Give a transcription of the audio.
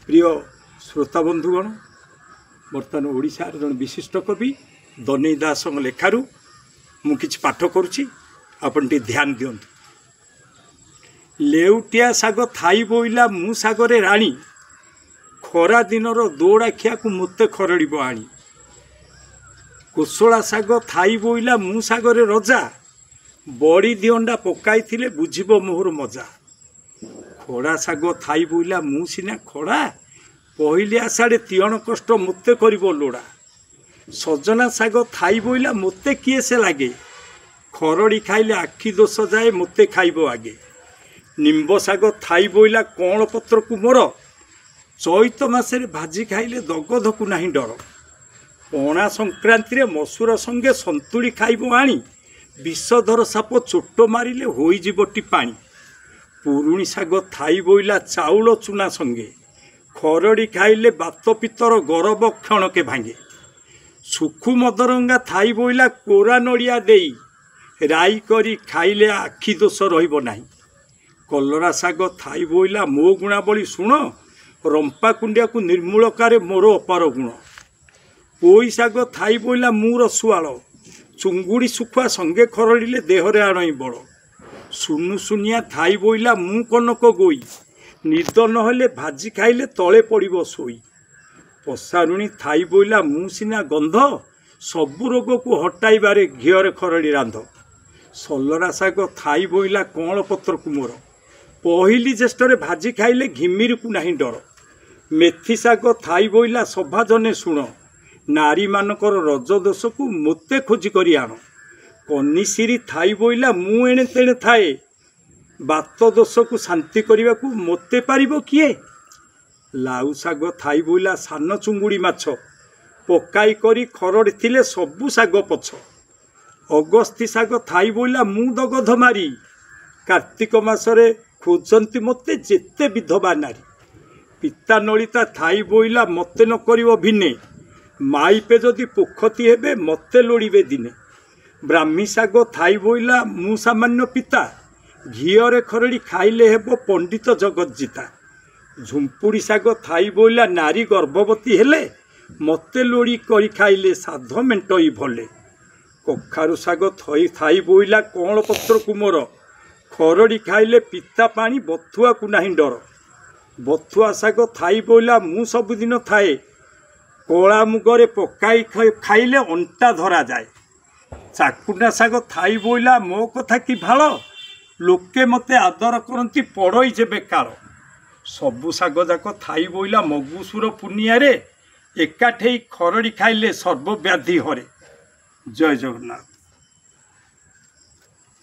प्रिय श्रोता बंधुगण बर्तमान ओडिशार जन विशिष्ट कवि दनई दास लेखारू मुझे पाठ करुच्ची आपन टी ध्यान दियंतु। लेउटिया साग थाई बोइला मु सागरे राणी खरा दिनर दौड़ाखिया को मते खरड़ब आणी। कोसला साग थाई बोइला मु सागरे रजा बड़ी दिअंडा पकाई थिले बुझिब मोहर मजा। खड़ा साग थाई बोइला मु सिना खड़ा पहले आषाढ़े तीयण कष्ट मते करिब लोड़ा। सजना साग थाई बोइला मते किए से लागे खरड़ी खाइले आखि दोष जाए मते खाइब आगे। निम्ब साग थाई बोइला कण पत्र को मोर चैत मासरे भाजी खाइले दगधकु नाही डर। पणा संक्रांति रे मसूर संगे संतुली खाइब आणी विषधर साप चोट मारिले होई जीवटी पानी। पुरुणी साग थाई बोइला चाउल चूना संगे खरड़ी खाइले बात पितर गरब क्षणके भांगे। सुखु मदरंगा थाई बोइला कोरा नड़िया देई राई करी खाइले आखि दोष रहिब नाही। कलरा साग थाई बोइला मो गुणा बली शुण रंपा कुंडिया को निर्मूलकारे मोर अपार गुण। पोई साग थाई बोइला मु रसुआल चुंगुड़ी सुखुआ संगे खरड़िले देहरे आणई बड़। सुनु सुनिया थाई बोइला मु कनक गोई निद नहले भाजी खाइले तले पड़िब सोई। पसारुणी थाई बोइला मु सिना गंध सबु रोग को हटाइबारे घिअरे खरड़ी रांध। सलरा साग थाई बोइला कण पत्र को मोर पहिली ज्येष्ठरे भाजी खाइले घिमिर को नाही डर। मेथी साग थाई बोइला सभा जने शुण नारी मानकर रज दोष को मते खोजी करी आण। कनिशिरी थाई बोइला मु एणे तेणे थाए बात दोष को शांति करने को मते पारिबो किए। लाउ साग थाई बोइला सान चुंगुड़ी माछ पकाई करी खरड़ी थिले सबु साग पछ। अगस्ती साग थाई बोइला मु दगध मारी कार्तिक मासरे खोजंती मते जेते विधवा नारी। पिता नलिता थाई बोइला मते न करिवो भिने माइपे जदि पोखती हेबे मते लोड़िबे दिने। ब्राह्मी साग थाई बोइला मु सामान्य पिता घिअरे खरड़ी खाइले हेबो पंडित जगत जीता। झुंपुड़ी साग थाई बोइला नारी गर्भवती हेले मते लोड़ी करी खाइले साध मेंटई भले। कखारु साग थाई बोइला कण पत्र को मोर खरड़ी खाइले पिता पानी बथुआ को नाही डर। बथुआ साग थाई बोइला मु सबुदिन थाए कला मुगरे पकाई खाइले अंटा धरा जाए। चाकुंडा साग थाई बोइला मो कथा कि भाल लोके मते आदर करती पड़ई जेबे काल। सबु साग जाक थाई बोइला मगुसुर पुनिया रे एकाठे खरड़ी खाइले सर्वव्याधि हरे। जय जगन्नाथ।